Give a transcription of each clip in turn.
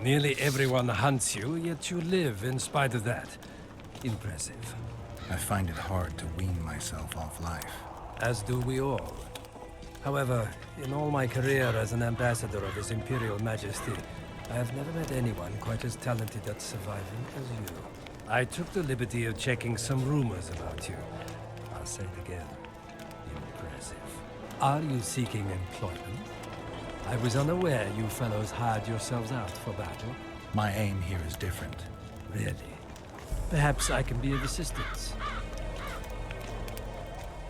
Nearly everyone hunts you, yet you live in spite of that. Impressive. I find it hard to wean myself off life. As do we all. However, in all my career as an ambassador of His Imperial Majesty, I have never met anyone quite as talented at surviving as you. I took the liberty of checking some rumors about you. I'll say it again. Impressive. Are you seeking employment? I was unaware you fellows hired yourselves out for battle. My aim here is different. Really? Perhaps I can be of assistance.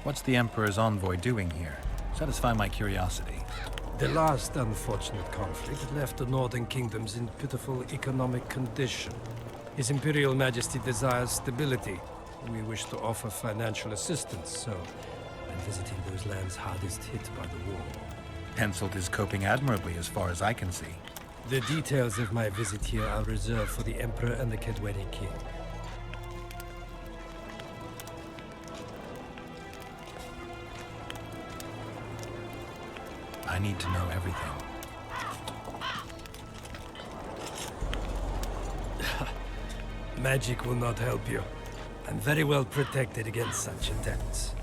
What's the Emperor's envoy doing here? Satisfy my curiosity. The last unfortunate conflict left the Northern Kingdoms in pitiful economic condition. His Imperial Majesty desires stability. We wish to offer financial assistance, so I'm visiting those lands hardest hit by the war. Henselt is coping admirably as far as I can see. The details of my visit here are reserved for the Emperor and the Kedweri King. I need to know everything. Magic will not help you. I'm very well protected against such attempts.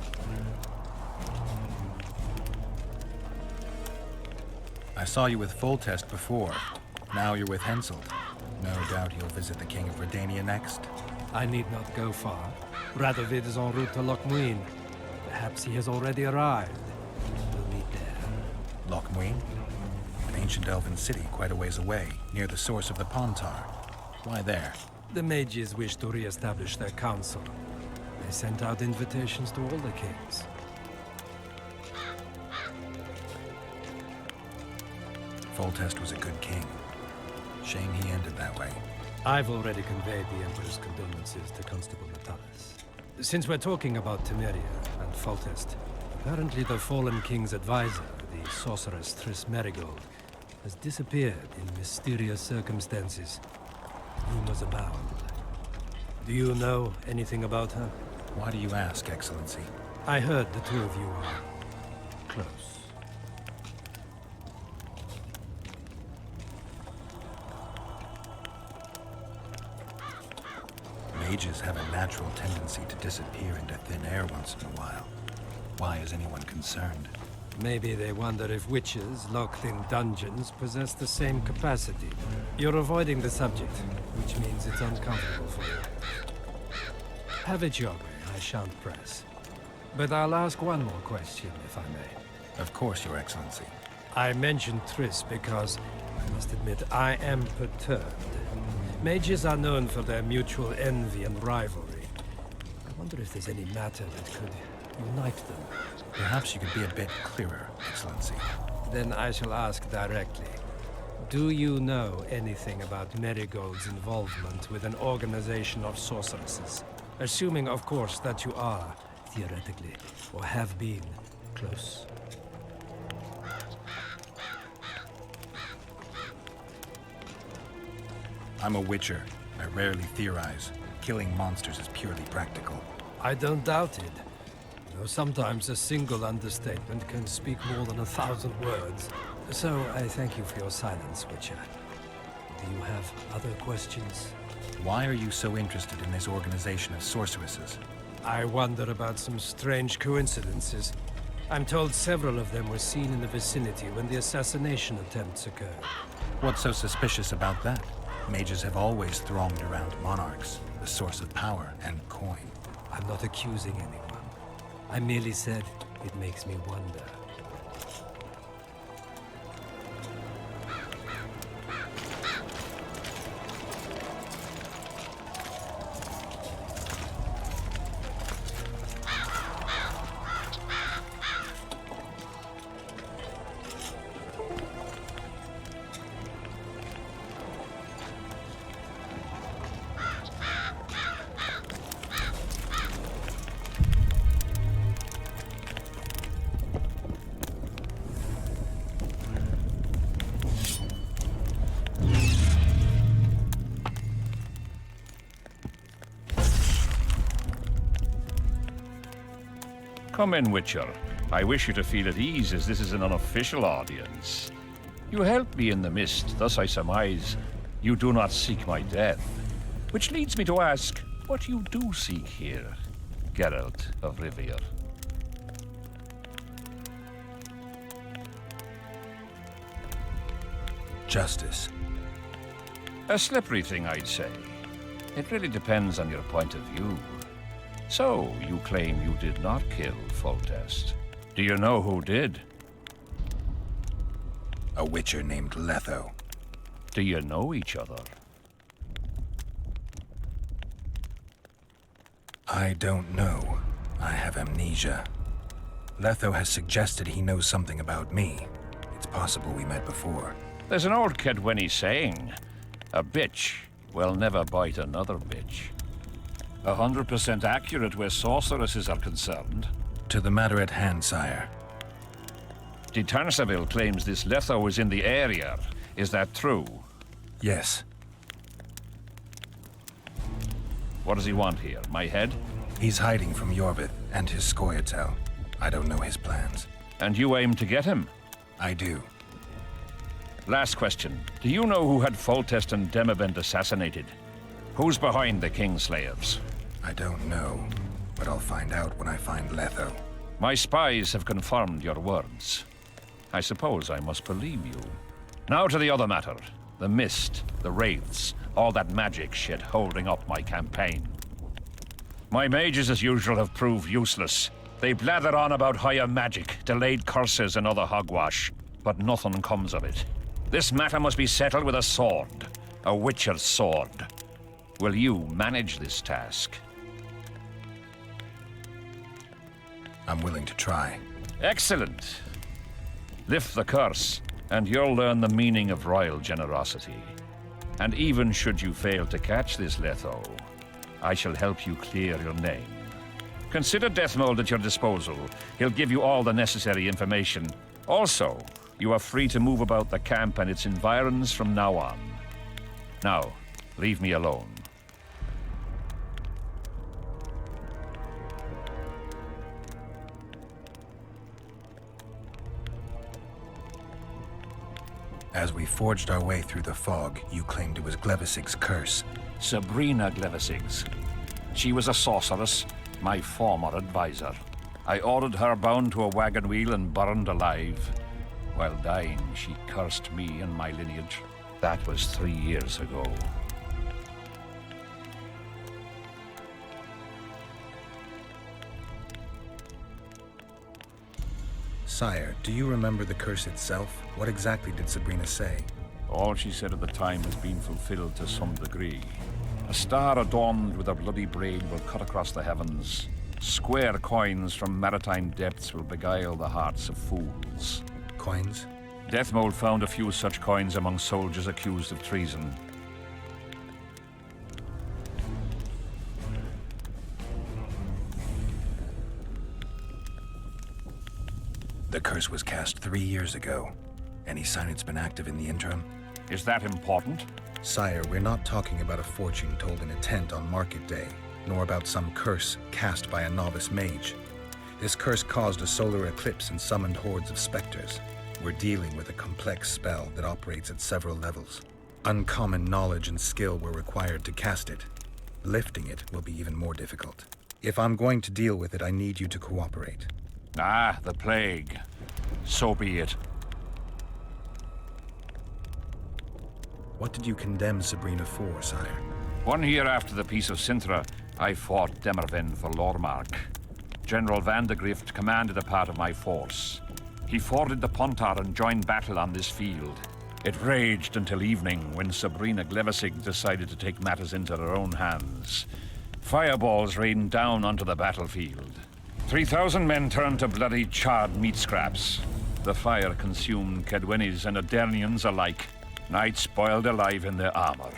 I saw you with Foltest before. Now you're with Henselt. No doubt you'll visit the King of Redania next. I need not go far. Radovid is en route to Lochmuin. Perhaps he has already arrived. We'll meet there. Lochmuin? An ancient elven city quite a ways away, near the source of the Pontar. Why there? The mages wish to re-establish their council. They sent out invitations to all the kings. Foltest was a good king. Shame he ended that way. I've already conveyed the Emperor's condolences to Constable Natalis. Since we're talking about Temeria and Foltest, apparently the fallen king's advisor, the sorceress Triss Merigold, has disappeared in mysterious circumstances. Rumors abound. Do you know anything about her? Why do you ask, Excellency? I heard the two of you are close. Mages have a natural tendency to disappear into thin air once in a while. Why is anyone concerned? Maybe they wonder if witches locked in dungeons possess the same capacity. You're avoiding the subject, which means it's uncomfortable for you. Have it your way, I shan't press. But I'll ask one more question, if I may. Of course, Your Excellency. I mentioned Triss because, I must admit, I am perturbed. Mages are known for their mutual envy and rivalry. I wonder if there's any matter that could unite them. Perhaps you could be a bit clearer, Excellency. Then I shall ask directly. Do you know anything about Merigold's involvement with an organization of sorceresses? Assuming, of course, that you are, theoretically, or have been, close. I'm a witcher. I rarely theorize. Killing monsters is purely practical. I don't doubt it. Though sometimes a single understatement can speak more than 1,000 words. So I thank you for your silence, Witcher. Do you have other questions? Why are you so interested in this organization of sorceresses? I wonder about some strange coincidences. I'm told several of them were seen in the vicinity when the assassination attempts occurred. What's so suspicious about that? Mages have always thronged around monarchs, the source of power and coin. I'm not accusing anyone. I merely said it makes me wonder. Come in, Witcher. I wish you to feel at ease, as this is an unofficial audience. You helped me in the mist, thus I surmise You do not seek my death. Which leads me to ask what you do seek here, Geralt of Rivia. Justice. A slippery thing, I'd say. It really depends on your point of view. So, you claim you did not kill Foltest. Do you know who did? A witcher named Letho. Do you know each other? I don't know. I have amnesia. Letho has suggested he knows something about me. It's possible we met before. There's an old Kedwenny saying, a bitch will never bite another bitch. 100% accurate where sorceresses are concerned. To the matter at hand, sire. De Tarsaville claims this Letho is in the area. Is that true? Yes. What does he want here? My head? He's hiding from Yorvith and his Scoia'tael. I don't know his plans. And you aim to get him? I do. Last question. Do you know who had Foltest and Demavend assassinated? Who's behind the Kingslayers? I don't know, but I'll find out when I find Letho. My spies have confirmed your words. I suppose I must believe you. Now to the other matter. The mist, the wraiths, all that magic shit holding up my campaign. My mages, as usual, have proved useless. They blather on about higher magic, delayed curses, and other hogwash, but nothing comes of it. This matter must be settled with a sword. A witcher's sword. Will you manage this task? I'm willing to try. Excellent. Lift the curse, and you'll learn the meaning of royal generosity. And even should you fail to catch this Letho, I shall help you clear your name. Consider Deathmold at your disposal. He'll give you all the necessary information. Also, you are free to move about the camp and its environs from now on. Now, leave me alone. As we forged our way through the fog, you claimed it was Glevisig's curse. Sabrina Glevisig's. She was a sorceress, my former advisor. I ordered her bound to a wagon wheel and burned alive. While dying, she cursed me and my lineage. That was 3 years ago. Sire, do you remember the curse itself? What exactly did Sabrina say? All she said at the time has been fulfilled to some degree. A star adorned with a bloody braid will cut across the heavens. Square coins from maritime depths will beguile the hearts of fools. Coins? Deathmold found a few such coins among soldiers accused of treason. The curse was cast 3 years ago. Any sign it's been active in the interim? Is that important? Sire, we're not talking about a fortune told in a tent on market day, nor about some curse cast by a novice mage. This curse caused a solar eclipse and summoned hordes of specters. We're dealing with a complex spell that operates at several levels. Uncommon knowledge and skill were required to cast it. Lifting it will be even more difficult. If I'm going to deal with it, I need you to cooperate. Ah, the plague. So be it. What did you condemn Sabrina for, sire? 1 year after the Peace of Sintra, I fought Demerven for Lormark. General Vandegrift commanded a part of my force. He forded the Pontar and joined battle on this field. It raged until evening when Sabrina Glevisig decided to take matters into her own hands. Fireballs rained down onto the battlefield. 3,000 men turned to bloody charred meat scraps. The fire consumed Kedwennies and Adernians alike. Knights boiled alive in their armor.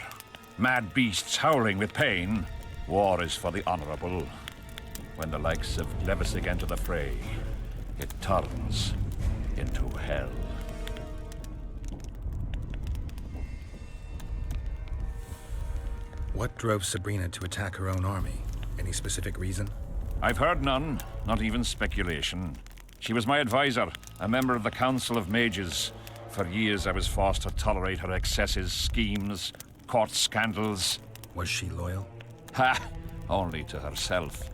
Mad beasts howling with pain. War is for the honorable. When the likes of Glevisig enter the fray, it turns into hell. What drove Sabrina to attack her own army? Any specific reason? I've heard none, not even speculation. She was my advisor, a member of the Council of Mages. For years I was forced to tolerate her excesses, schemes, court scandals. Was she loyal? Ha! Only to herself.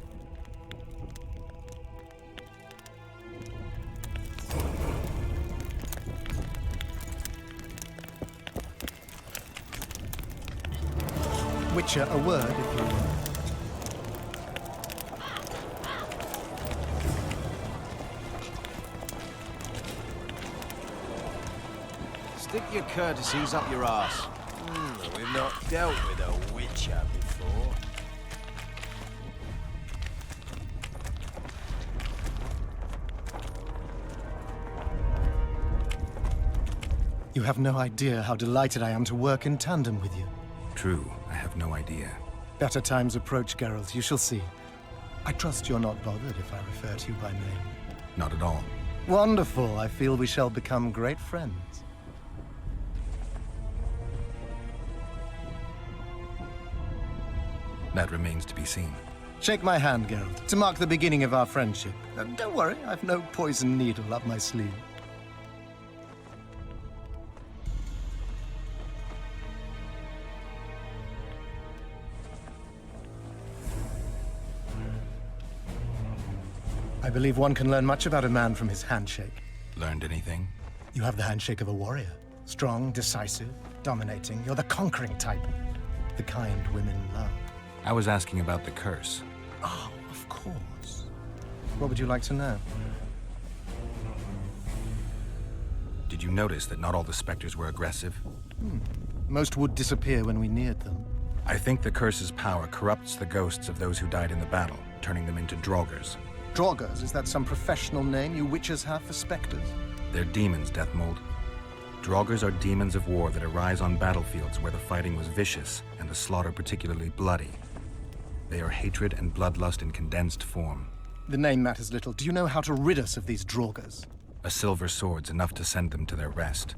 Witcher, a word, if you will. Stick your courtesies up your ass. We've not dealt with a Witcher before. You have no idea how delighted I am to work in tandem with you. True, I have no idea. Better times approach, Geralt, you shall see. I trust you're not bothered if I refer to you by name. Not at all. Wonderful, I feel we shall become great friends. That remains to be seen. Shake my hand, Geralt, to mark the beginning of our friendship. Don't worry, I've no poison needle up my sleeve. I believe one can learn much about a man from his handshake. Learned anything? You have the handshake of a warrior. Strong, decisive, dominating. You're the conquering type. The kind women love. I was asking about the curse. Oh, of course. What would you like to know? Did you notice that not all the specters were aggressive? Most would disappear when we neared them. I think the curse's power corrupts the ghosts of those who died in the battle, turning them into Draugrs. Draugrs, is that some professional name you witches have for specters? They're demons, Deathmold. Draugrs are demons of war that arise on battlefields where the fighting was vicious and the slaughter particularly bloody. They are hatred and bloodlust in condensed form. The name matters little. Do you know how to rid us of these Draugrs? A silver sword's enough to send them to their rest.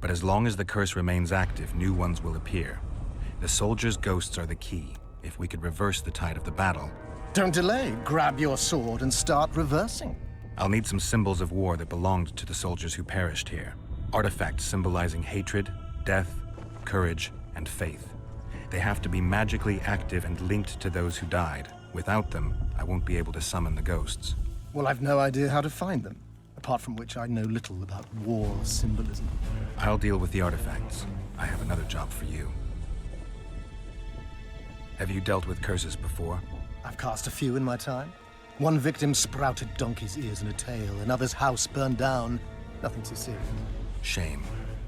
But as long as the curse remains active, new ones will appear. The soldiers' ghosts are the key. If we could reverse the tide of the battle... Don't delay. Grab your sword and start reversing. I'll need some symbols of war that belonged to the soldiers who perished here. Artifacts symbolizing hatred, death, courage, and faith. They have to be magically active and linked to those who died. Without them, I won't be able to summon the ghosts. Well, I've no idea how to find them. Apart from which, I know little about war symbolism. I'll deal with the artifacts. I have another job for you. Have you dealt with curses before? I've cast a few in my time. One victim sprouted donkey's ears and a tail, another's house burned down. Nothing too serious. Shame.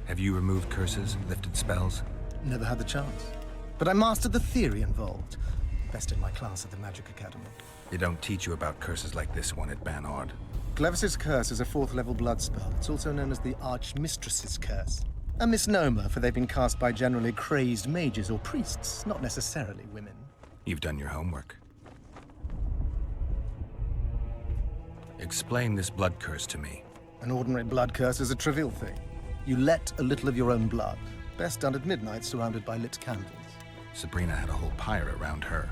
Have you removed curses, lifted spells? Never had the chance. But I mastered the theory involved. Best in my class at the Magic Academy. They don't teach you about curses like this one at Banord. Glevis's Curse is a 4th level blood spell. It's also known as the Archmistress's Curse. A misnomer, for they've been cast by generally crazed mages or priests, not necessarily women. You've done your homework. Explain this blood curse to me. An ordinary blood curse is a trivial thing. You let a little of your own blood. Best done at midnight, surrounded by lit candles. Sabrina had a whole pyre around her.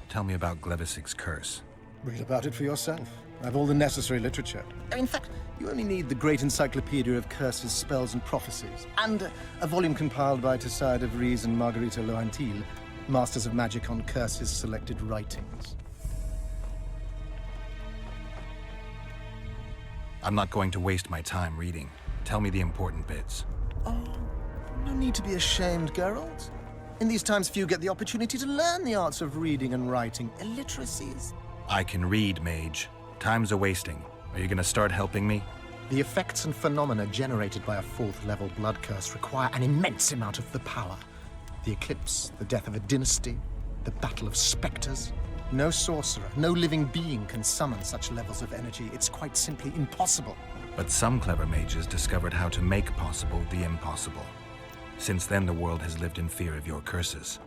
Tell me about Glevis's curse. Read about it for yourself. I have all the necessary literature. In fact, you only need the Great Encyclopedia of Curses, Spells, and Prophecies, and a volume compiled by Tesside of Vries and Margarita Loantil, Masters of Magic on Curses Selected Writings. I'm not going to waste my time reading. Tell me the important bits. Oh, no need to be ashamed, Geralt. In these times, few get the opportunity to learn the arts of reading and writing. Illiteracies. I can read, mage. Time's a wasting. Are you gonna start helping me? The effects and phenomena generated by a 4th level blood curse require an immense amount of the power. The eclipse, the death of a dynasty, the battle of specters. No sorcerer, no living being can summon such levels of energy. It's quite simply impossible. But some clever mages discovered how to make possible the impossible. Since then, the world has lived in fear of your curses.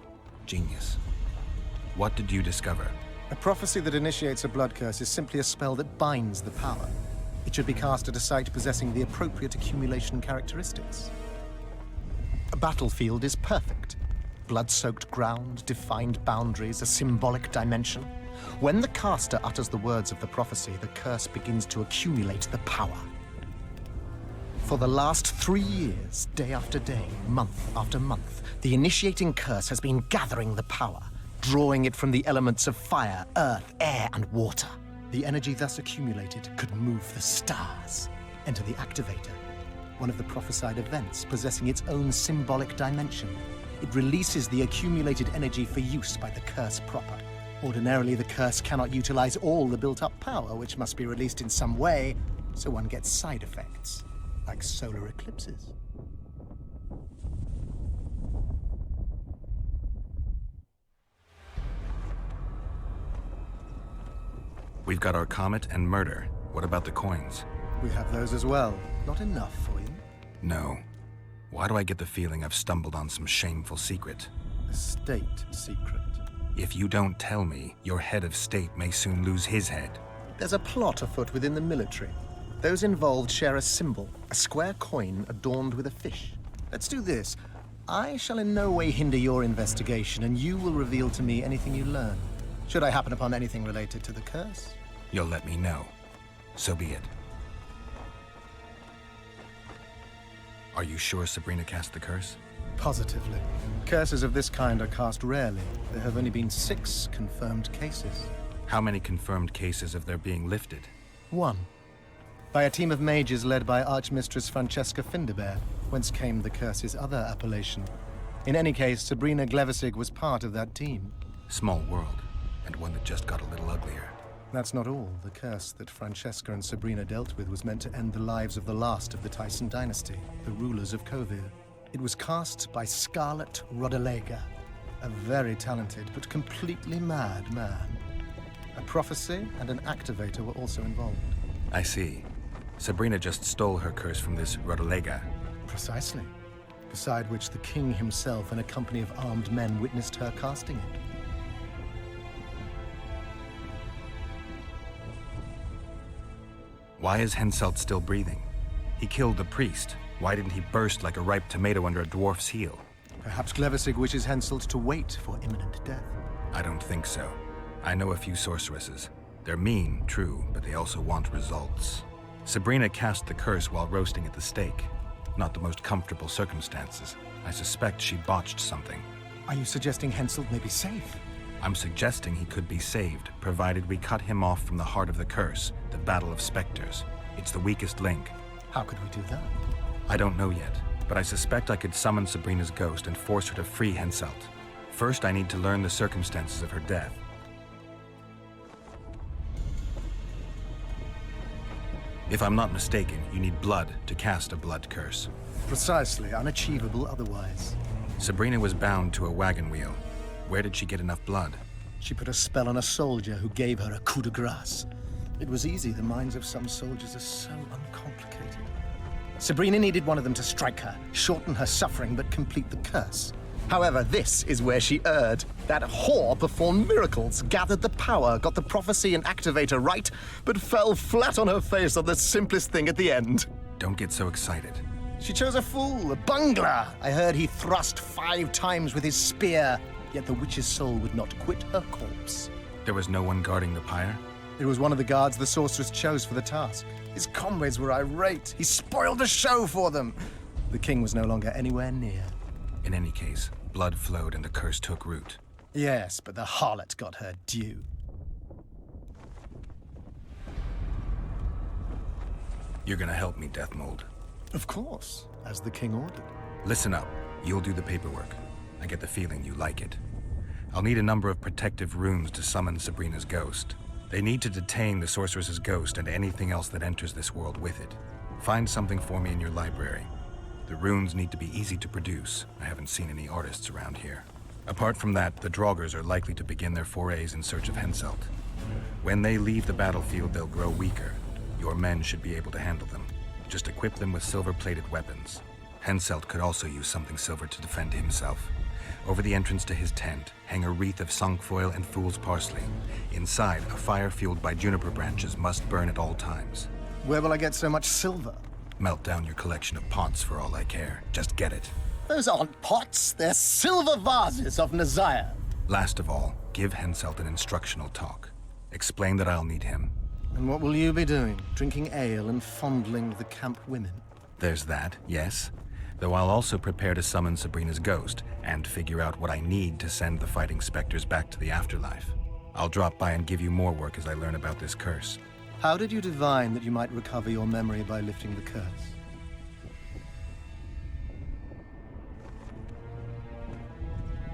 Genius. What did you discover? A prophecy that initiates a blood curse is simply a spell that binds the power. It should be cast at a site possessing the appropriate accumulation characteristics. A battlefield is perfect. Blood-soaked ground, defined boundaries, a symbolic dimension. When the caster utters the words of the prophecy, the curse begins to accumulate the power. For the last 3 years, day after day, month after month, the initiating curse has been gathering the power, drawing it from the elements of fire, earth, air, and water. The energy thus accumulated could move the stars. Enter the Activator, one of the prophesied events possessing its own symbolic dimension. It releases the accumulated energy for use by the curse proper. Ordinarily, the curse cannot utilize all the built-up power, which must be released in some way, so one gets side effects, like solar eclipses. We've got our comet and murder. What about the coins? We have those as well. Not enough for you. No. Why do I get the feeling I've stumbled on some shameful secret? A state secret. If you don't tell me, your head of state may soon lose his head. There's a plot afoot within the military. Those involved share a symbol, a square coin adorned with a fish. Let's do this. I shall in no way hinder your investigation, and you will reveal to me anything you learn. Should I happen upon anything related to the curse? You'll let me know. So be it. Are you sure Sabrina cast the curse? Positively. Curses of this kind are cast rarely. There have only been 6 confirmed cases. How many confirmed cases of their being lifted? 1. By a team of mages led by Archmistress Francesca Findabair, whence came the curse's other appellation. In any case, Sabrina Glevissig was part of that team. Small world, and one that just got a little uglier. That's not all. The curse that Francesca and Sabrina dealt with was meant to end the lives of the last of the Tyson dynasty, the rulers of Kovir. It was cast by Scarlet Rodalega, a very talented but completely mad man. A prophecy and an activator were also involved. I see. Sabrina just stole her curse from this Rodalega. Precisely. Beside which the king himself and a company of armed men witnessed her casting it. Why is Henselt still breathing? He killed the priest. Why didn't he burst like a ripe tomato under a dwarf's heel? Perhaps Glevissig wishes Henselt to wait for imminent death. I don't think so. I know a few sorceresses. They're mean, true, but they also want results. Sabrina cast the curse while roasting at the stake. Not the most comfortable circumstances. I suspect she botched something. Are you suggesting Henselt may be safe? I'm suggesting he could be saved, provided we cut him off from the heart of the curse, the Battle of Spectres. It's the weakest link. How could we do that? I don't know yet, but I suspect I could summon Sabrina's ghost and force her to free Henselt. First, I need to learn the circumstances of her death. If I'm not mistaken, you need blood to cast a blood curse. Precisely, unachievable otherwise. Sabrina was bound to a wagon wheel. Where did she get enough blood? She put a spell on a soldier who gave her a coup de grace. It was easy. The minds of some soldiers are so uncomplicated. Sabrina needed one of them to strike her, shorten her suffering, but complete the curse. However, this is where she erred. That whore performed miracles, gathered the power, got the prophecy and activator right, but fell flat on her face on the simplest thing at the end. Don't get so excited. She chose a fool, a bungler. I heard he thrust 5 times with his spear, yet the witch's soul would not quit her corpse. There was no one guarding the pyre? It was one of the guards the sorceress chose for the task. His comrades were irate. He spoiled the show for them. The king was no longer anywhere near. In any case, blood flowed and the curse took root. Yes, but the harlot got her due. You're gonna help me, Deathmold. Of course, as the king ordered. Listen up. You'll do the paperwork. I get the feeling you like it. I'll need a number of protective runes to summon Sabrina's ghost. They need to detain the sorceress's ghost and anything else that enters this world with it. Find something for me in your library. The runes need to be easy to produce. I haven't seen any artists around here. Apart from that, the Draugrs are likely to begin their forays in search of Henselt. When they leave the battlefield, they'll grow weaker. Your men should be able to handle them. Just equip them with silver-plated weapons. Henselt could also use something silver to defend himself. Over the entrance to his tent, hang a wreath of cinquefoil and fool's parsley. Inside, a fire fueled by juniper branches must burn at all times. Where will I get so much silver? Melt down your collection of pots for all I care. Just get it. Those aren't pots, they're silver vases of Nazaya. Last of all, give Henselt an instructional talk. Explain that I'll need him. And what will you be doing? Drinking ale and fondling the camp women? There's that, yes. Though I'll also prepare to summon Sabrina's ghost and figure out what I need to send the fighting specters back to the afterlife. I'll drop by and give you more work as I learn about this curse. How did you divine that you might recover your memory by lifting the curse?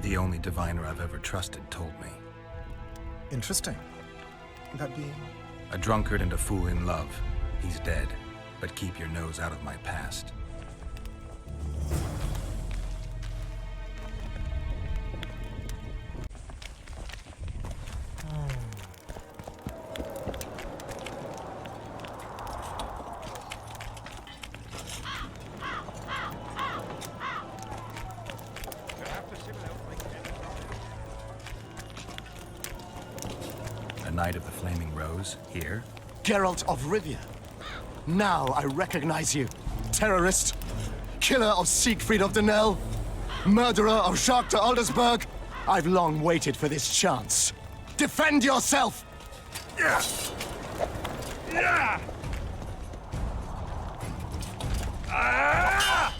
The only diviner I've ever trusted told me. Interesting. That being? A drunkard and a fool in love. He's dead, but keep your nose out of my past. A Knight of the Flaming Rose, here? Geralt of Rivia. Now I recognize you. Terrorist. Killer of Siegfried of Dunel. Murderer of Jacques de Aldersberg. I've long waited for this chance. Defend yourself! Yeah! Yeah! Ah!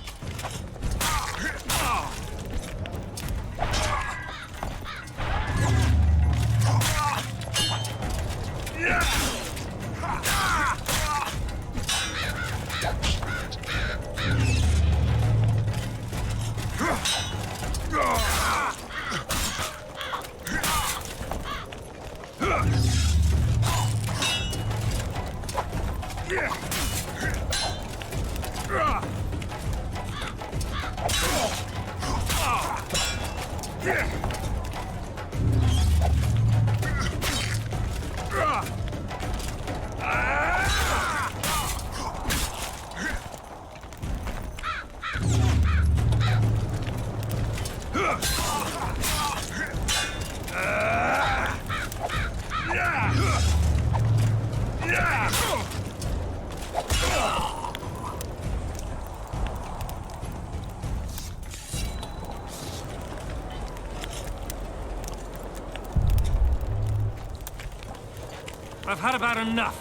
I've had about enough.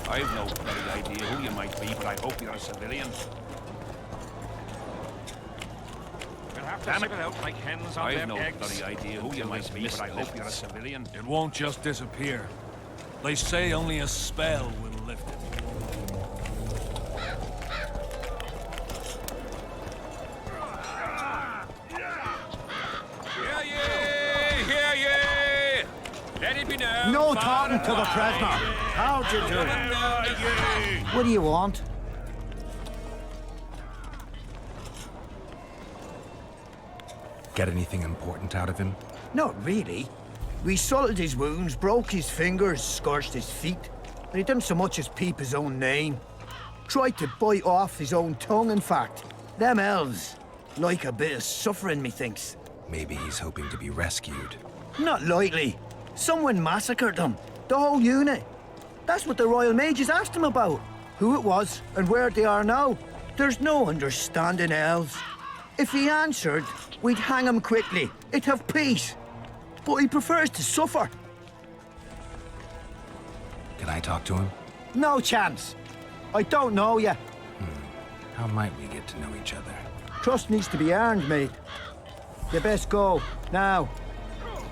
I've no bloody idea who you might be, but I hope you're a civilian. We'll have to sit it out like hens on them eggs. I've no bloody idea who you might be, but I hope you're a civilian. It won't just disappear. They say only a spell will lift it. No talking to the prisoner. How'd you do it? What do you want? Get anything important out of him? Not really. We salted his wounds, broke his fingers, scorched his feet. And he didn't so much as peep his own name. Tried to bite off his own tongue, in fact. Them elves like a bit of suffering, methinks. Maybe he's hoping to be rescued. Not likely. Someone massacred them. The whole unit. That's what the Royal Mages asked him about. Who it was and where they are now. There's no understanding elves. If he answered, we'd hang him quickly. It'd have peace. But he prefers to suffer. Can I talk to him? No chance. I don't know you. How might we get to know each other? Trust needs to be earned, mate. You best go, now.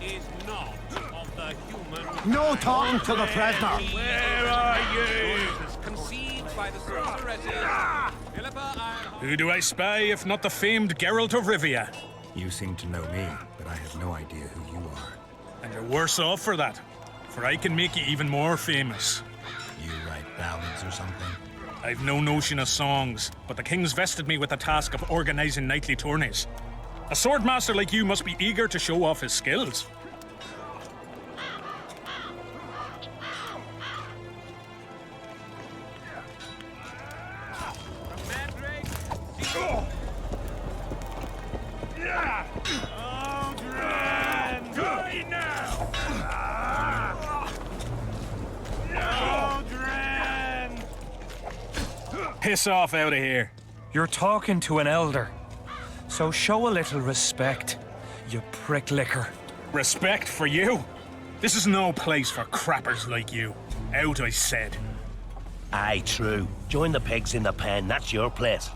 Is not of the human. No talking to the prisoner. Where are you? Conceived by the sorceresses. Philippa and... Who do I spy if not the famed Geralt of Rivia? You seem to know me, but I have no idea who you are. And you're worse off for that, for I can make you even more famous. You write ballads or something? I've no notion of songs, but the king's vested me with the task of organizing knightly tourneys. A swordmaster like you must be eager to show off his skills. Piss off out of here. You're talking to an elder, so show a little respect, you prick licker. Respect for you? This is no place for crappers like you. Out, I said. Aye, true. Join the pigs in the pen, that's your place.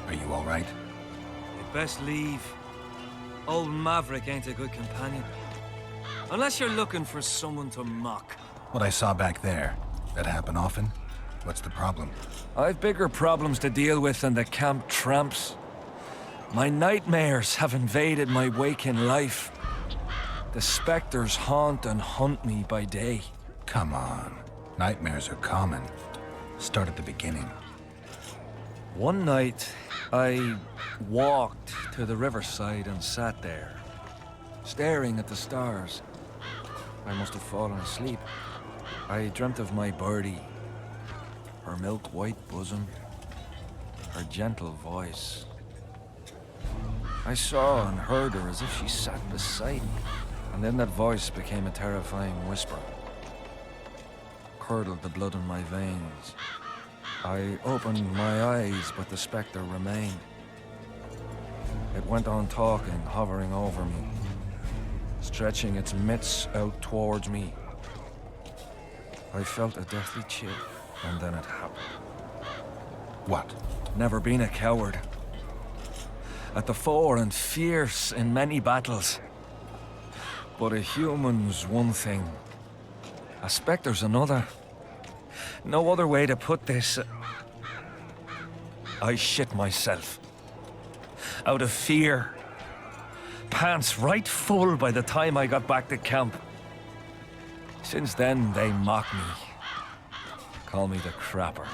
Are you all right? You'd best leave. Old Maverick ain't a good companion. Unless you're looking for someone to mock. What I saw back there, that happen often? What's the problem? I've bigger problems to deal with than the camp tramps. My nightmares have invaded my waking life. The specters haunt and hunt me by day. Come on. Nightmares are common. Start at the beginning. One night, I walked to the riverside and sat there, staring at the stars. I must have fallen asleep. I dreamt of my birdie, her milk-white bosom, her gentle voice. I saw and heard her as if she sat beside me, and then that voice became a terrifying whisper. Curdled the blood in my veins. I opened my eyes, but the spectre remained. It went on talking, hovering over me, stretching its mitts out towards me. I felt a deathly chill, and then it happened. What? Never been a coward. At the fore and fierce in many battles. But a human's one thing. A spectre's another. No other way to put this. I shit myself. Out of fear. Pants right full by the time I got back to camp. Since then, they mock me. Call me the crapper.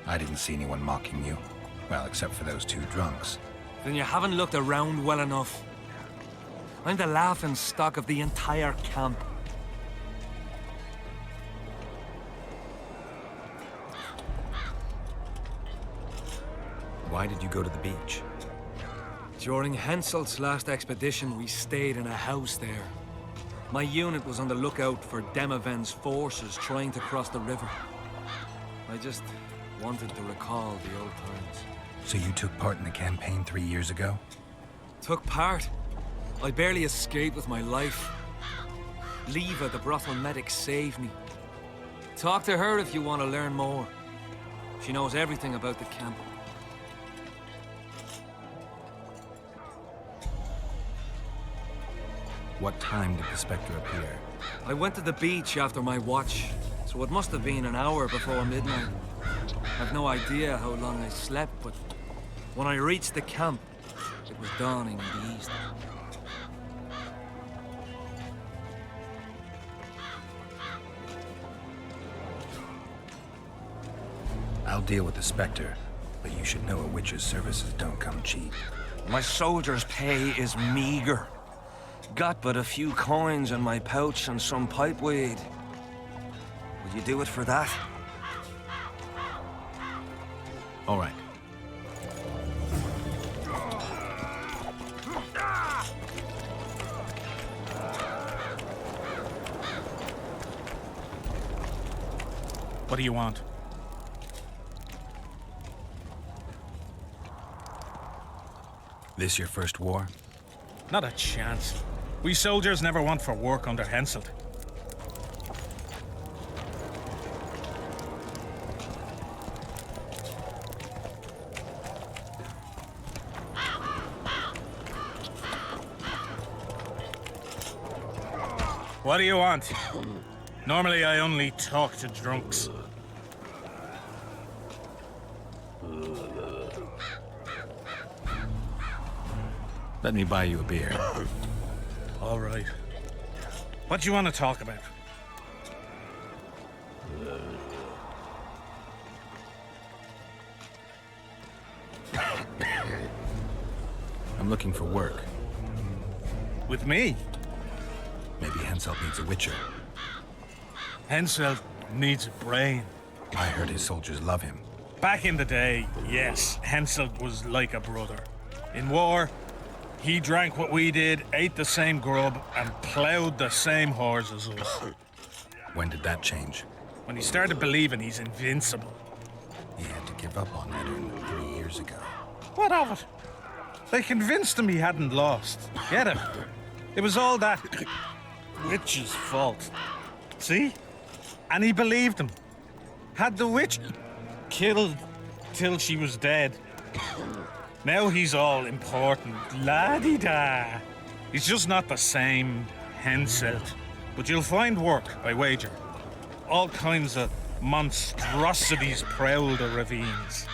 I didn't see anyone mocking you. Well, except for those two drunks. Then you haven't looked around well enough. I'm the laughing stock of the entire camp. Why did you go to the beach? During Henselt's last expedition, we stayed in a house there. My unit was on the lookout for Demoven's forces trying to cross the river. I just wanted to recall the old times. So you took part in the campaign 3 years ago? Took part? I barely escaped with my life. Leva, the brothel medic, saved me. Talk to her if you want to learn more. She knows everything about the camp. What time did the Spectre appear? I went to the beach after my watch, so it must have been an hour before midnight. I've no idea how long I slept, but when I reached the camp, it was dawning in the east. I'll deal with the Spectre, but you should know a witch's services don't come cheap. My soldier's pay is meager. Got but a few coins in my pouch and some pipeweed. Would you do it for that? All right. What do you want? This your first war? Not a chance. We soldiers never went for work under Henselt. What do you want? Normally I only talk to drunks. Let me buy you a beer. All right. What do you want to talk about? I'm looking for work. With me? Maybe Henselt needs a witcher. Henselt needs a brain. I heard his soldiers love him. Back in the day, yes, Henselt was like a brother. In war, He drank what we did, ate the same grub, and ploughed the same whores as us. When did that change? When he started believing he's invincible. He had to give up on Eddard 3 years ago. What of it? They convinced him he hadn't lost. Get it? It was all that witch's fault. See? And he believed him. Had the witch killed till she was dead. Now he's all important. La-di-da. He's just not the same Henselt. But you'll find work, I wager. All kinds of monstrosities prowl the ravines.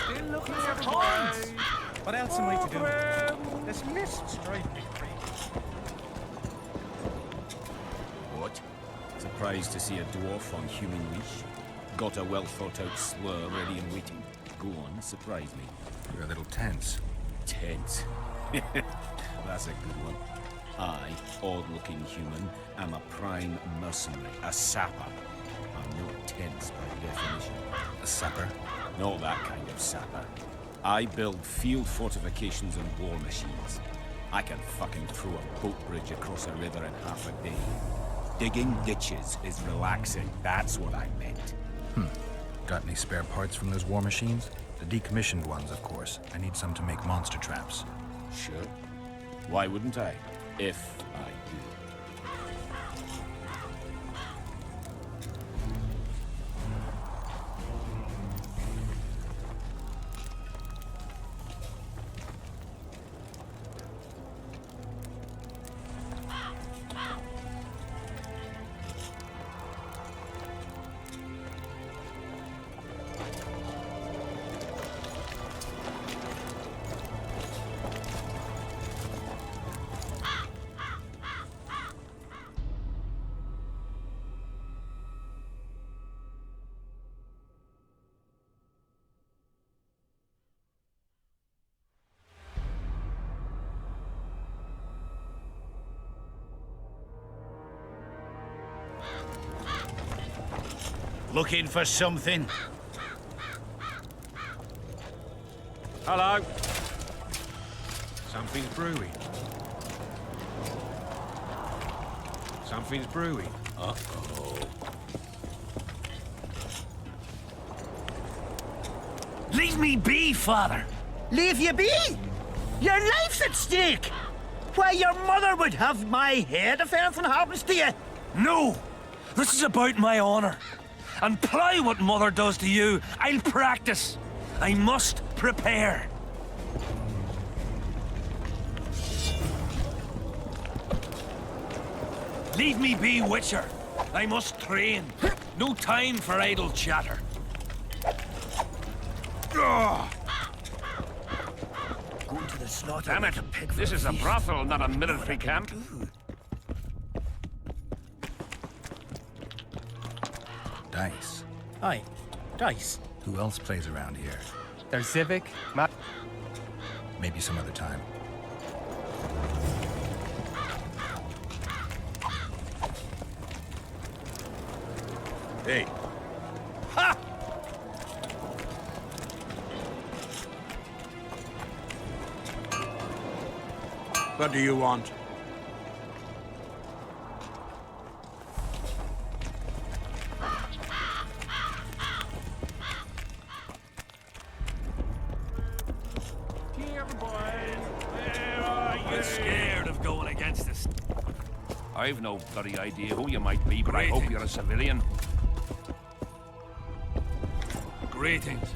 Still looking for points. What else am I to do? This mist's driving me crazy. What? Surprised to see a dwarf on human leash? Got a well-thought-out slur ready and waiting. Go on, surprise me. You're a little tense. Tense. That's a good one. I, odd-looking human, am a prime mercenary, a sapper. I'm not tense by definition. A sapper? Not that kind of sapper. I build field fortifications and war machines. I can fucking throw a boat bridge across a river in half a day. Digging ditches is relaxing, that's what I meant. Got any spare parts from those war machines? The decommissioned ones, of course. I need some to make monster traps. Sure. Why wouldn't I? If I do. Looking for something? Hello. Something's brewing. Something's brewing. Uh-oh. Leave me be, father. Leave you be? Your life's at stake. Why, your mother would have my head if anything happens to you. No! This is about my honor. And ply what mother does to you, I'll practice. I must prepare. Leave me be, Witcher. I must train. No time for idle chatter. Going to the slaughter. Damn it! This is a brothel, not a military camp. Dice. Aye, dice. Who else plays around here? There's Civic, Maybe some other time. Hey. Ha! What do you want? I'm scared of going against this. I've no bloody idea who you might be, but I hope you're a civilian. Greetings.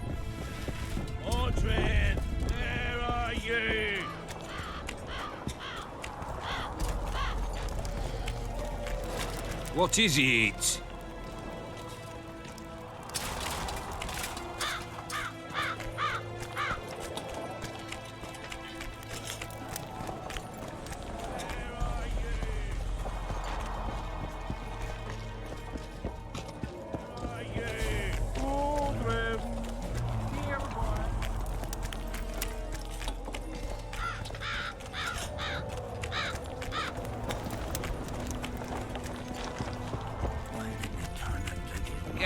Mordred, where are you? What is it?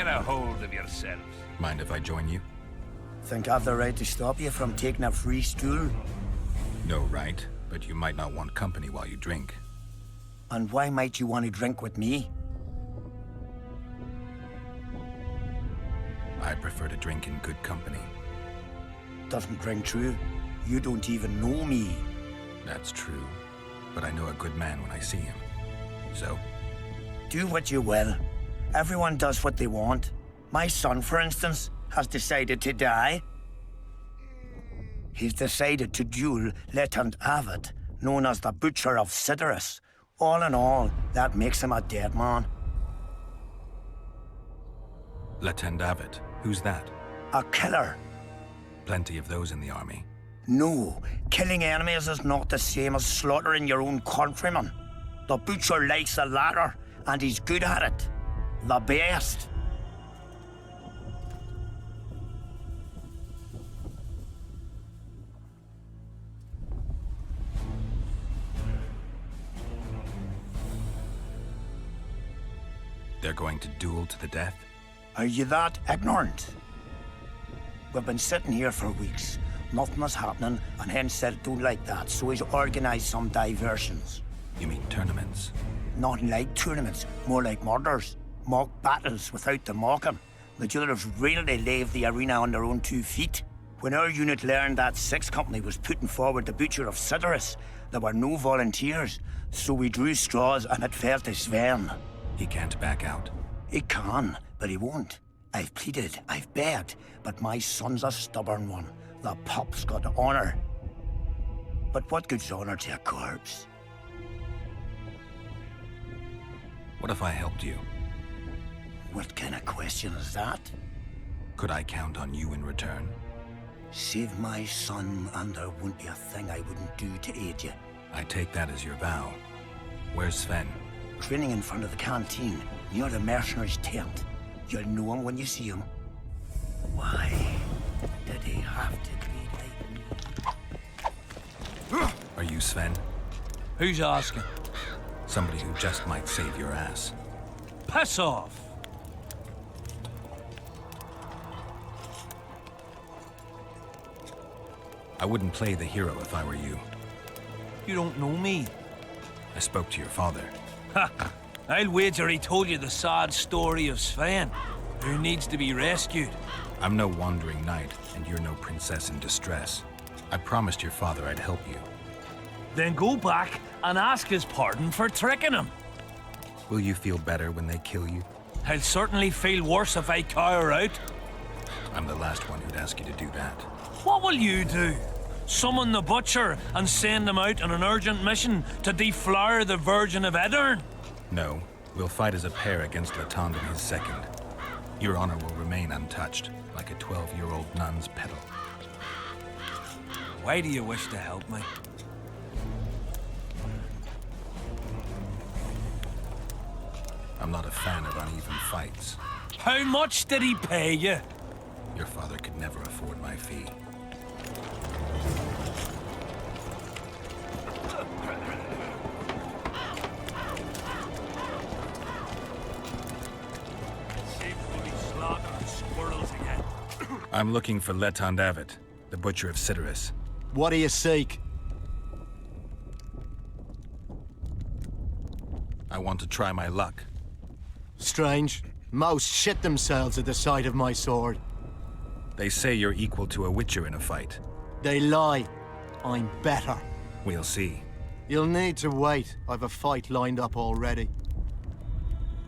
Get a hold of yourselves. Mind if I join you? Think I've the right to stop you from taking a free stool? No right, but you might not want company while you drink. And why might you want to drink with me? I prefer to drink in good company. Doesn't ring true. You don't even know me. That's true, but I know a good man when I see him. So? Do what you will. Everyone does what they want. My son, for instance, has decided to die. He's decided to duel Lieutenant Avid, known as the Butcher of Sidorus. All in all, that makes him a dead man. Lieutenant Avid, who's that? A killer. Plenty of those in the army. No, killing enemies is not the same as slaughtering your own countrymen. The Butcher likes the latter, and he's good at it. The best. They're going to duel to the death? Are you that ignorant? We've been sitting here for weeks. Nothing is happening, and Hen said it don't like that, so he's organised some diversions. You mean tournaments? Not like tournaments, more like murders. Mock battles without the mocking. The jailers really leave the arena on their own 2 feet. When our unit learned that 6th Company was putting forward the Butcher of Sidorus, there were no volunteers, so we drew straws and it fell to Sven. He can't back out. He can, but he won't. I've pleaded, I've begged, but my son's a stubborn one. The pup's got honor. But what good's honor to a corpse? What if I helped you? What kind of question is that? Could I count on you in return? Save my son, and there won't be a thing I wouldn't do to aid you. I take that as your vow. Where's Sven? Training in front of the canteen, near the mercenary's tent. You'll know him when you see him. Why did he have to be like me? Are you Sven? Who's asking? Somebody who just might save your ass. Piss off! I wouldn't play the hero if I were you. You don't know me. I spoke to your father. Ha! I'll wager he told you the sad story of Sven, who needs to be rescued. I'm no wandering knight, and you're no princess in distress. I promised your father I'd help you. Then go back and ask his pardon for tricking him. Will you feel better when they kill you? I'll certainly feel worse if I cower out. I'm the last one who'd ask you to do that. What will you do? Summon the Butcher and send him out on an urgent mission to deflower the Virgin of Aedirn? No, we'll fight as a pair against Latond and his second. Your honor will remain untouched, like a 12-year-old nun's petal. Why do you wish to help me? I'm not a fan of uneven fights. How much did he pay you? Your father could never afford my fee. I'm looking for Letond Avid, the Butcher of Sidorus. What do you seek? I want to try my luck. Strange. Most shit themselves at the sight of my sword. They say you're equal to a Witcher in a fight. They lie. I'm better. We'll see. You'll need to wait. I've a fight lined up already.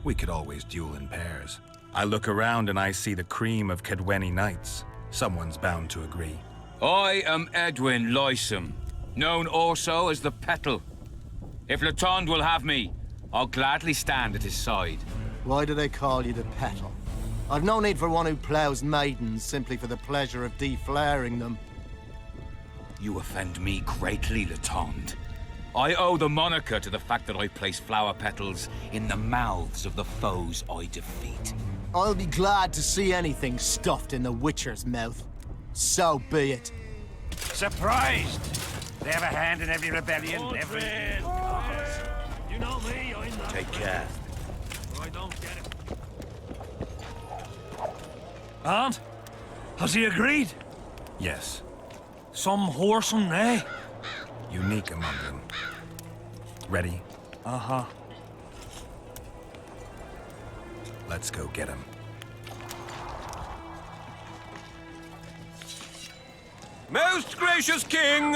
We could always duel in pairs. I look around and I see the cream of Kedweni knights. Someone's bound to agree. I am Edwin Lysum, known also as the Petal. If Latond will have me, I'll gladly stand at his side. Why do they call you the Petal? I've no need for one who ploughs maidens simply for the pleasure of deflaring them. You offend me greatly, Latond. I owe the moniker to the fact that I place flower petals in the mouths of the foes I defeat. I'll be glad to see anything stuffed in the Witcher's mouth. So be it. Surprised! They have a hand in every rebellion, every... You know me, I'm not. Take care. I don't get it. And? Has he agreed? Yes, Some whoreson, eh? unique among them. Ready? Uh-huh. Let's go get him. Most gracious king,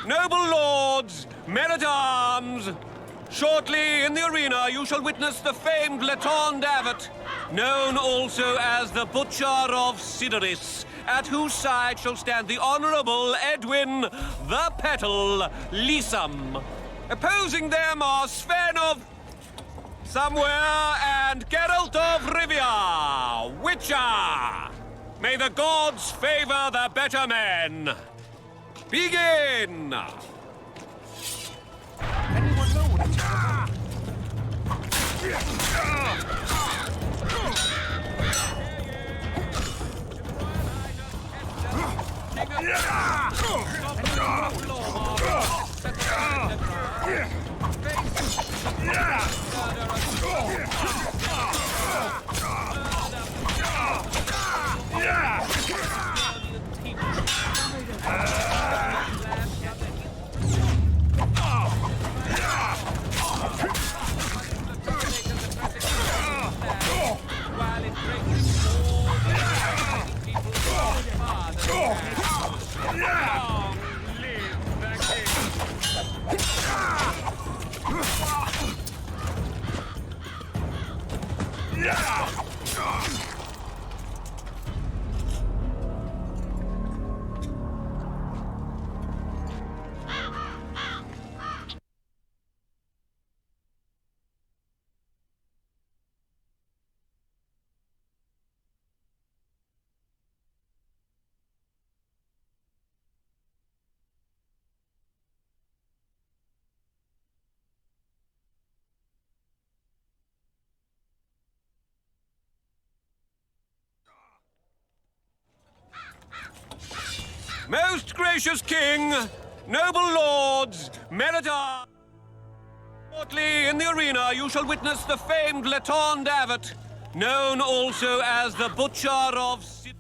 noble lords, men-at-arms, shortly in the arena you shall witness the famed Letond Abbot, known also as the Butcher of Sidoris, at whose side shall stand the Honourable Edwin the Petal Lysam. Opposing them are Sven of Somewhere and Geralt of Rivia, Witcher. May the gods favor the better men. Begin! Anyone know what it's about? Most gracious king, noble lords, men-at-arms, shortly in the arena you shall witness the famed Letond Abbot, known also as the Butcher of Sid.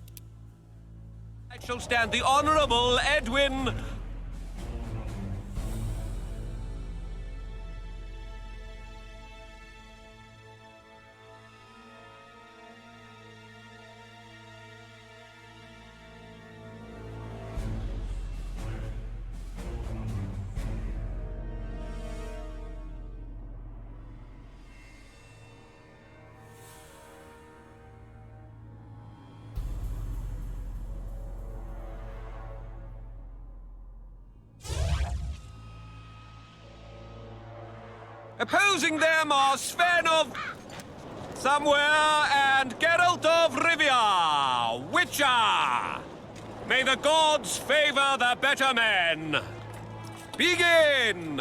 Shall stand the Honourable Edwin. Opposing them are Sven of Somewhere and Geralt of Rivia, Witcher. May the gods favor the better men. Begin!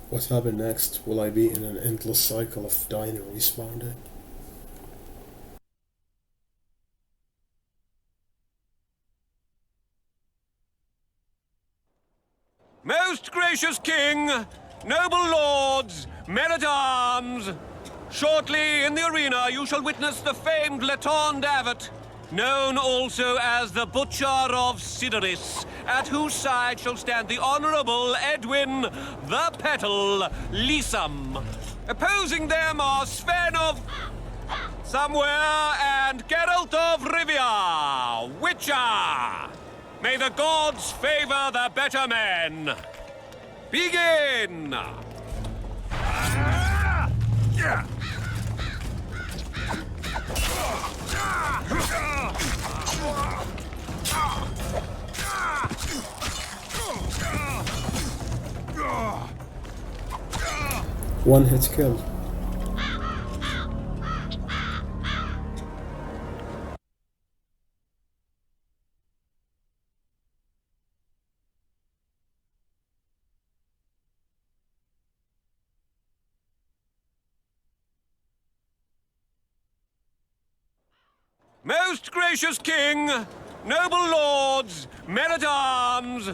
What happened next? Will I be in an endless cycle of dying and respawning? Most gracious king, noble lords, men-at-arms, shortly in the arena you shall witness the famed Letond Abbot, known also as the Butcher of Sidoris, at whose side shall stand the Honourable Edwin the Petal Lysam. Opposing them are Sven of Somewhere and Geralt of Rivia, Witcher. May the gods favor the better men. Begin! One hit kill. Most gracious king, noble lords, men-at-arms,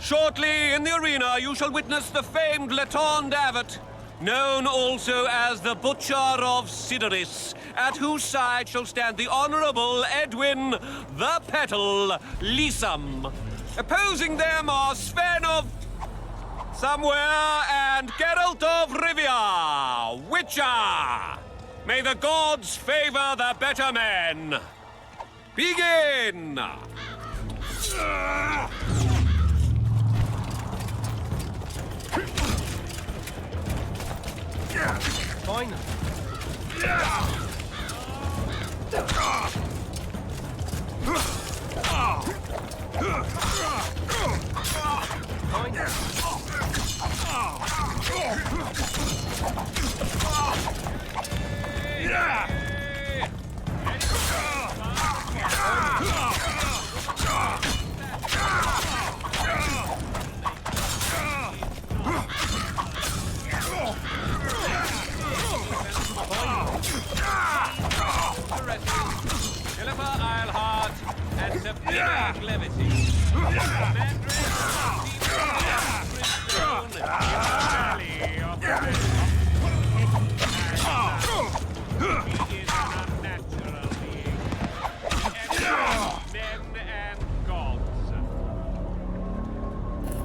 shortly in the arena you shall witness the famed Letond Abbot, known also as the Butcher of Sidoris, at whose side shall stand the Honourable Edwin the Petal Lysam. Opposing them are Sven of Somewhere and Geralt of Rivia, Witcher. May the gods favor the better men. Begin! Fine. Philippa Eilhart and Sabina Levity.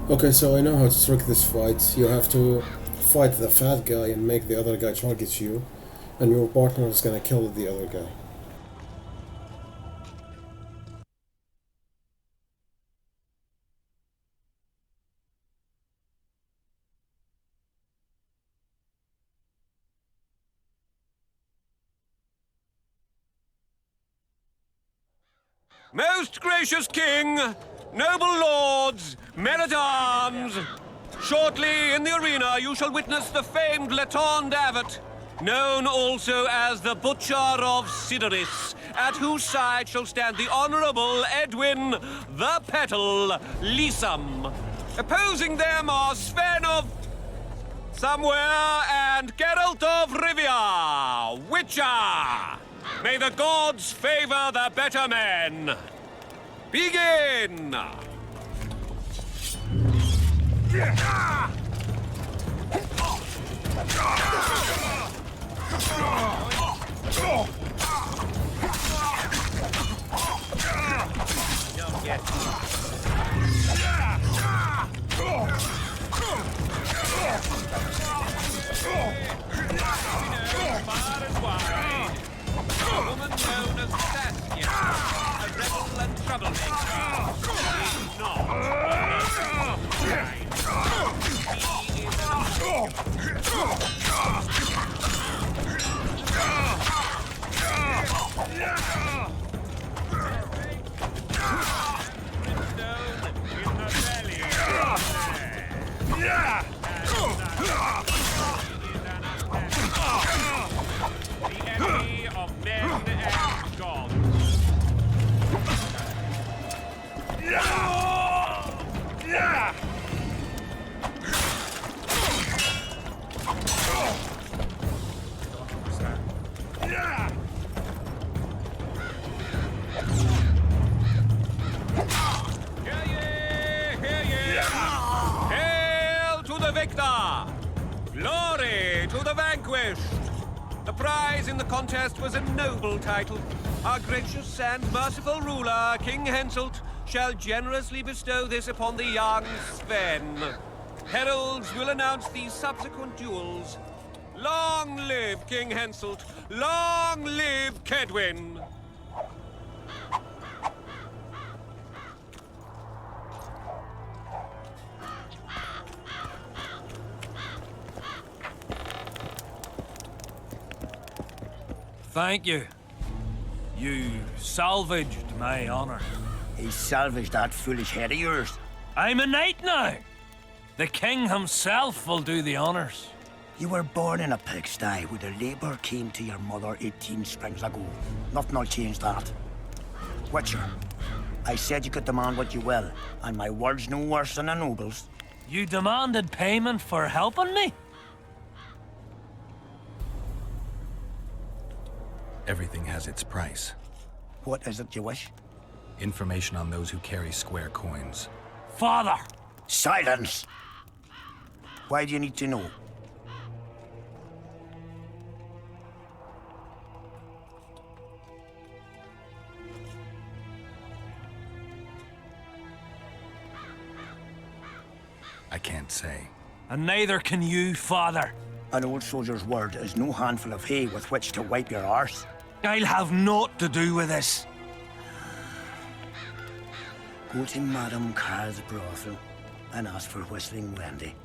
Okay, so I know how to trick this fight. You have to fight the fat guy and make the other guy target you, and your partner is gonna kill the other guy. Most gracious king, noble lords, men-at-arms, shortly in the arena you shall witness the famed Letond Abbot, known also as the Butcher of Sidoris, at whose side shall stand the Honourable Edwin the Petal Lysam. Opposing them are Sven of Somewhere and Geralt of Rivia, Witcher. May the gods favor the better men. Begin! A woman known as Saskia, a rebel and troublemaker. She is not. He is the enemy of men and gods. the vanquished. The prize in the contest was a noble title. Our gracious and merciful ruler, King Henselt, shall generously bestow this upon the young Sven. Heralds will announce the subsequent duels. Long live King Henselt! Long live Kedwin! Thank you. You salvaged my honor. He salvaged that foolish head of yours. I'm a knight now. The king himself will do the honors. You were born in a pigsty where the labour came to your mother 18 springs ago. Nothing will change that. Witcher, I said you could demand what you will, and my word's no worse than a noble's. You demanded payment for helping me? Everything has its price. What is it you wish? Information on those who carry square coins. Father! Silence! Why do you need to know? I can't say. And neither can you, father. An old soldier's word is no handful of hay with which to wipe your arse. I'll have naught to do with this. Go to Madame Carl's brothel and ask for Whistling Wendy.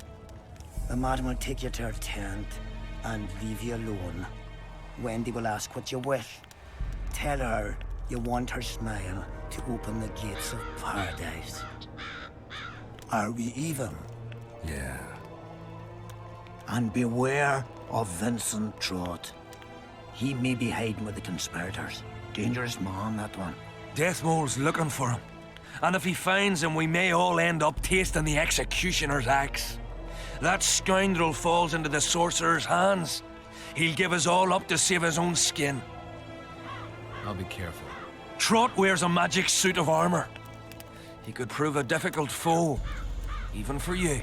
The madam will take you to her tent and leave you alone. Wendy will ask what you wish. Tell her you want her smile to open the gates of paradise. Are we even? Yeah. And beware of Vincent Trott. He may be hiding with the conspirators. Dangerous man, that one. Deathmole's looking for him. And if he finds him, we may all end up tasting the executioner's axe. That scoundrel falls into the sorcerer's hands. He'll give us all up to save his own skin. I'll be careful. Trott wears a magic suit of armor. He could prove a difficult foe, even for you.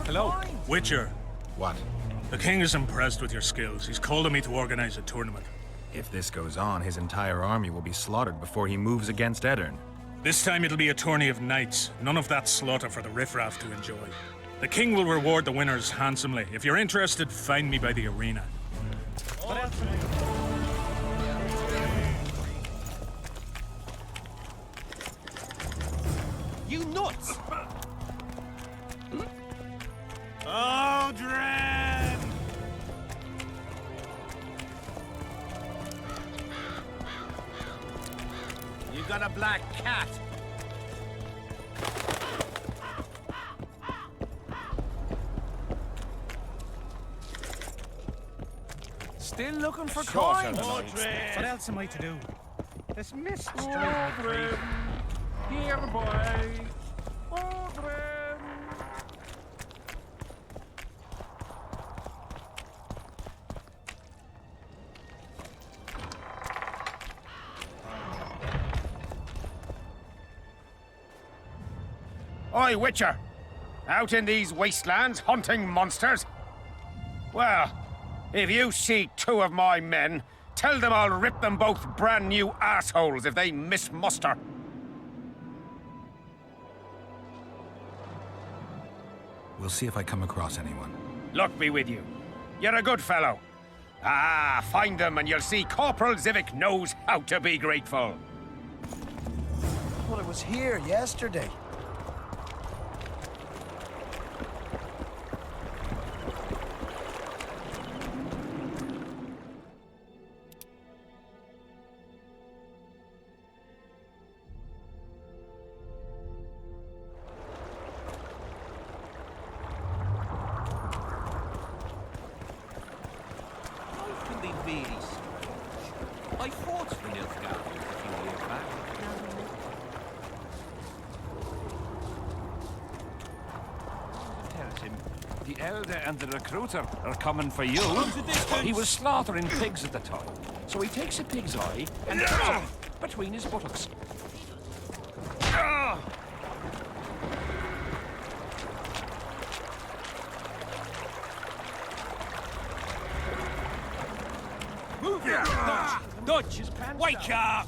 Hello, Witcher. What? The king is impressed with your skills. He's called on me to organize a tournament. If this goes on, his entire army will be slaughtered before he moves against Edirn. This time it'll be a tourney of knights. None of that slaughter for the riffraff to enjoy. The king will reward the winners handsomely. If you're interested, find me by the arena. You nuts! Odrin! You got a black cat. Still looking for coins? What else am I to do? This mist is driving me crazy. Here, boy. Odrin. Oi, Witcher! Out in these wastelands hunting monsters? Well, if you see two of my men, tell them I'll rip them both brand new assholes if they miss muster. We'll see if I come across anyone. Luck be with you. You're a good fellow. Ah, find them and you'll see Corporal Zivik knows how to be grateful. Well, it was here yesterday. I fought the Nilfgaard a few years back. Tells him the elder and the recruiter are coming for you. He was slaughtering pigs at the time, so he takes a pig's eye and puts it between his buttocks. Dutch, wake up!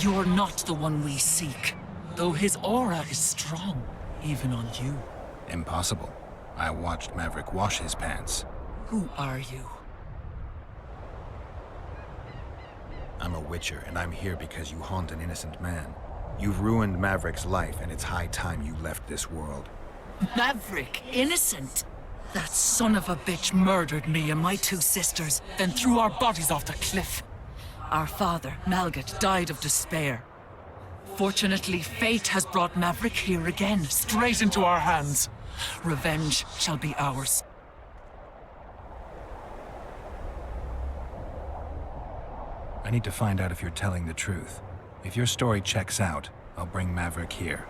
You're not the one we seek, though his aura is strong, even on you. Impossible. I watched Maverick wash his pants. Who are you? I'm a Witcher, and I'm here because you haunt an innocent man. You've ruined Maverick's life, and it's high time you left this world. Maverick, innocent? That son of a bitch murdered me and my 2 sisters, then threw our bodies off the cliff. Our father, Malgat, died of despair. Fortunately, fate has brought Maverick here again, straight into our hands. Revenge shall be ours. I need to find out if you're telling the truth. If your story checks out, I'll bring Maverick here.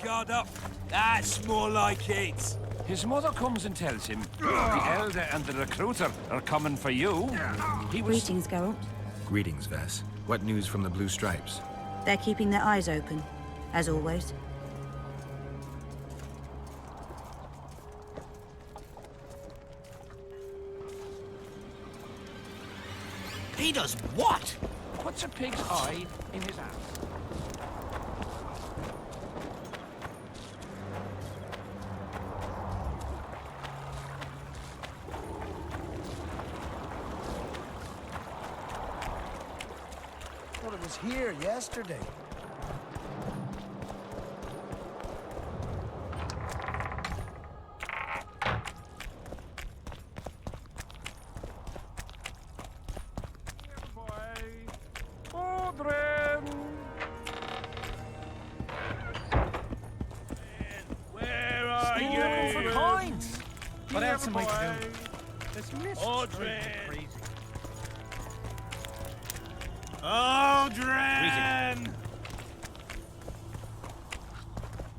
Guard up. That's more like it. His mother comes and tells him the Elder and the Recruiter are coming for you. Greetings, Geralt. Greetings, Vess. What news from the Blue Stripes? They're keeping their eyes open, as always. He does what? Puts a pig's eye in his ass. Well, it was here yesterday. Where are you? For coins. What else am I to do? This mist Audrey! Audrey!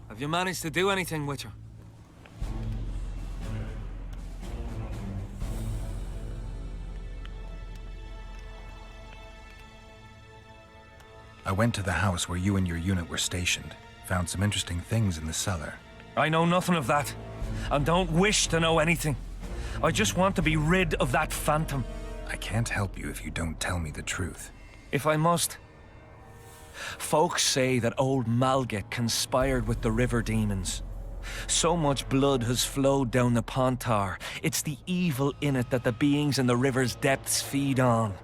Have you managed to do anything, Witcher? I went to the house where you and your unit were stationed. Found some interesting things in the cellar. I know nothing of that, and don't wish to know anything. I just want to be rid of that phantom. I can't help you if you don't tell me the truth. If I must. Folks say that old Malgat conspired with the river demons. So much blood has flowed down the Pontar, it's the evil in it that the beings in the river's depths feed on.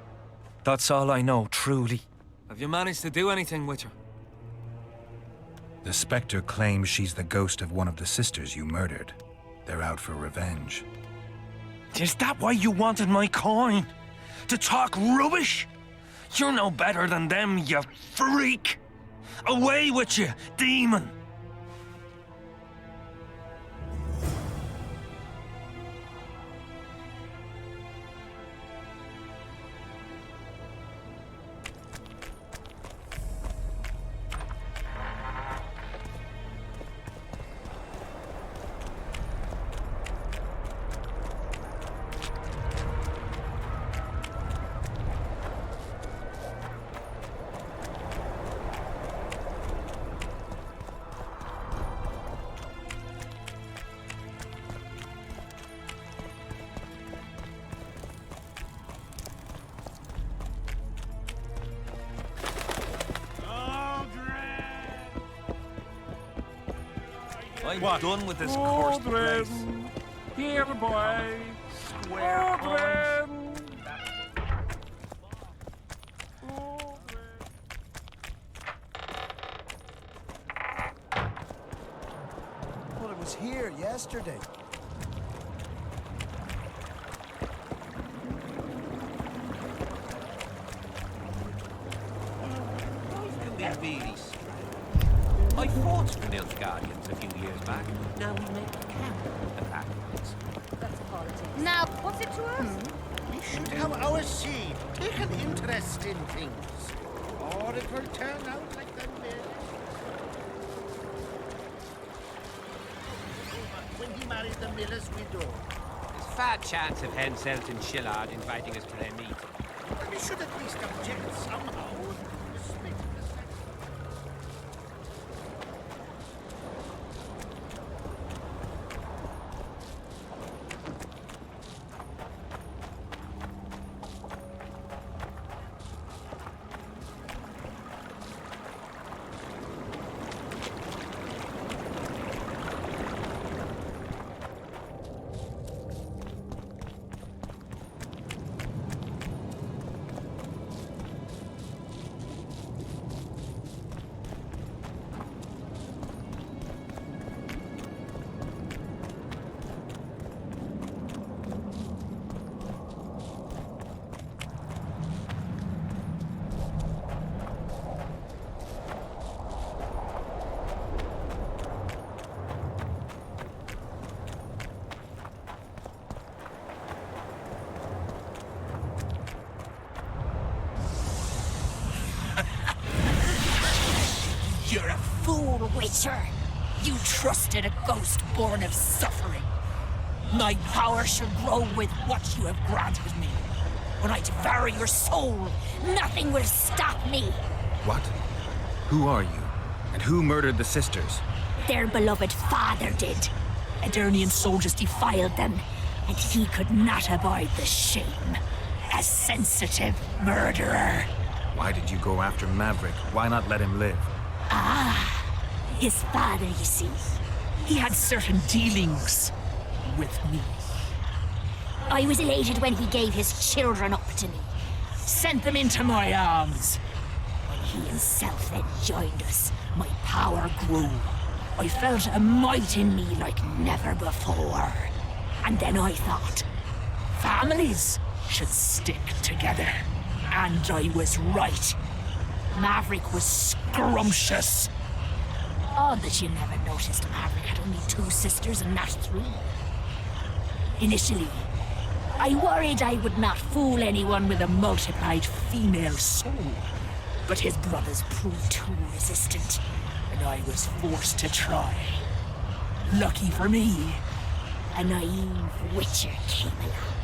That's all I know, truly. Have you managed to do anything, Witcher? The Spectre claims she's the ghost of one of the sisters you murdered. They're out for revenge. Is that why you wanted my coin? To talk rubbish? You're no better than them, you freak! Away with you, demon! I'm done with this cursed place. Here, boy. Square coins. Well, it was here yesterday. really strange. I fought the Nilfgaardians a few years back. Now we make camp at Athens. Now, what's it to us? We should have our seed. Take an interest in things. Or it will turn out like the mill. When he married the miller's widow. There's a fat chance of Henselt and Shillard inviting us to their meeting. We should at least object somehow. You're a fool, Witcher. You trusted a ghost born of suffering. My power should grow with what you have granted me. When I devour your soul, nothing will stop me. What? Who are you? And who murdered the sisters? Their beloved father did. Aedirnian soldiers defiled them, and he could not abide the shame. A sensitive murderer. Why did you go after Maverick? Why not let him live? Ah, his father, you see. He had certain dealings with me. I was elated when he gave his children up to me. Sent them into my arms. When he himself then joined us, my power grew. I felt a might in me like never before. And then I thought, families should stick together. And I was right. Maverick was scrumptious. Odd that you never noticed Maverick had only 2 sisters and not 3. Initially, I worried I would not fool anyone with a multiplied female soul. But his brothers proved too resistant, and I was forced to try. Lucky for me, a naive Witcher came along.